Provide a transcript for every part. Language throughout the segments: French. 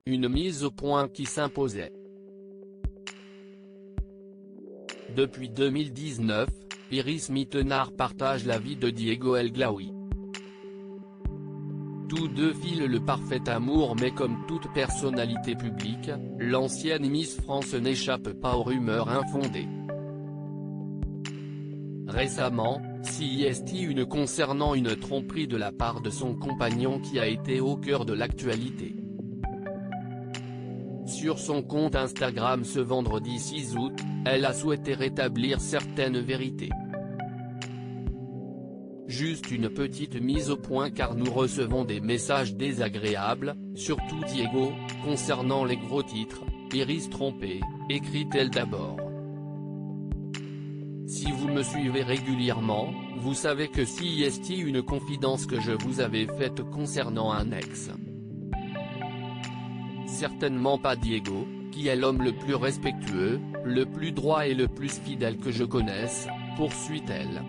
une mise au point qui s'imposait. Depuis 2019, Iris Mittenard partage la vie de Diego El Glaoui. Tous deux filent le parfait amour, mais comme toute personnalité publique, l'ancienne Miss France n'échappe pas aux rumeurs infondées. Récemment, CIST une concernant une tromperie de la part de son compagnon qui a été au cœur de l'actualité. Sur son compte Instagram ce vendredi 6 août, elle a souhaité rétablir certaines vérités. Juste une petite mise au point car nous recevons des messages désagréables, surtout Diego, concernant les gros titres, Iris trompée, écrit-elle d'abord. Si vous me suivez régulièrement, vous savez que CIST une confidence que je vous avais faite concernant un ex. Certainement pas Diego, qui est l'homme le plus respectueux, le plus droit et le plus fidèle que je connaisse, poursuit-elle.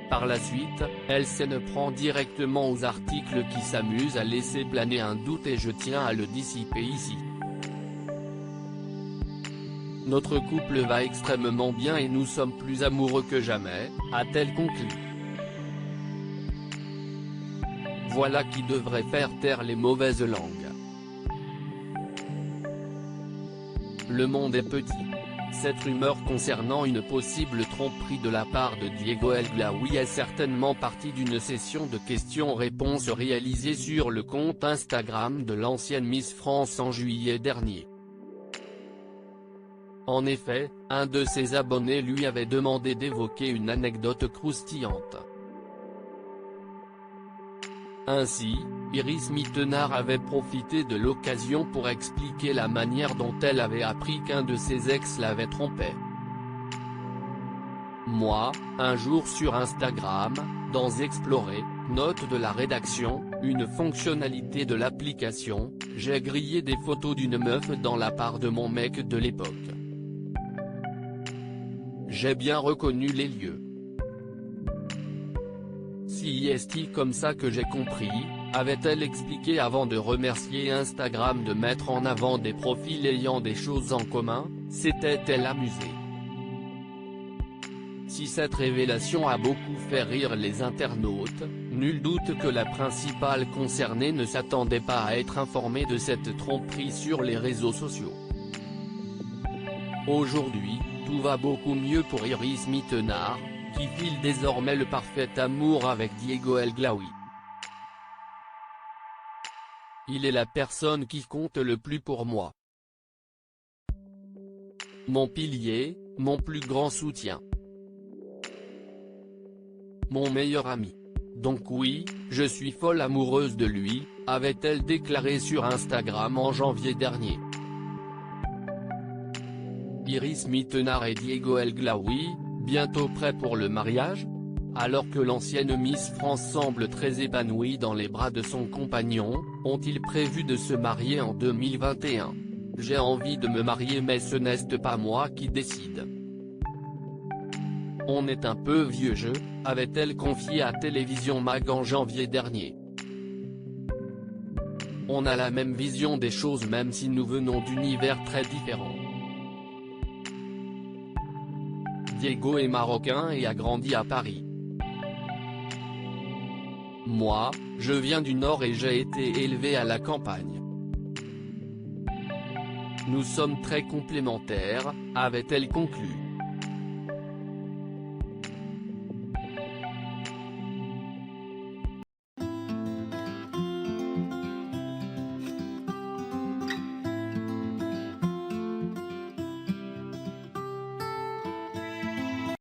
Par la suite, elle s'en prend directement aux articles qui s'amusent à laisser planer un doute et je tiens à le dissiper ici. Notre couple va extrêmement bien et nous sommes plus amoureux que jamais, a-t-elle conclu. Voilà qui devrait faire taire les mauvaises langues. Le monde est petit. Cette rumeur concernant une possible tromperie de la part de Diego El Glaoui est certainement partie d'une session de questions-réponses réalisée sur le compte Instagram de l'ancienne Miss France en juillet dernier. En effet, un de ses abonnés lui avait demandé d'évoquer une anecdote croustillante. Ainsi, Iris Mittenard avait profité de l'occasion pour expliquer la manière dont elle avait appris qu'un de ses ex l'avait trompée. Moi, un jour sur Instagram, dans Explorer, note de la rédaction, une fonctionnalité de l'application, j'ai grillé des photos d'une meuf dans la part de mon mec de l'époque. J'ai bien reconnu les lieux. CIST comme ça que j'ai compris, avait-elle expliqué avant de remercier Instagram de mettre en avant des profils ayant des choses en commun, s'était-elle amusée. Si cette révélation a beaucoup fait rire les internautes, nul doute que la principale concernée ne s'attendait pas à être informée de cette tromperie sur les réseaux sociaux. Aujourd'hui, tout va beaucoup mieux pour Iris Mittenard, qui file désormais le parfait amour avec Diego El Glaoui. Il est la personne qui compte le plus pour moi. Mon pilier, mon plus grand soutien. Mon meilleur ami. Donc oui, je suis folle amoureuse de lui, avait-elle déclaré sur Instagram en janvier dernier. Iris Mittenard et Diego El Glaoui, bientôt prêts pour le mariage? Alors que l'ancienne Miss France semble très épanouie dans les bras de son compagnon, ont-ils prévu de se marier en 2021? J'ai envie de me marier mais ce n'est pas moi qui décide. On est un peu vieux jeu, avait-elle confié à Télévision Mag en janvier dernier. On a la même vision des choses même si nous venons d'univers très différents. Diego est marocain et a grandi à Paris. Moi, je viens du Nord et j'ai été élevé à la campagne. Nous sommes très complémentaires, avait-elle conclu.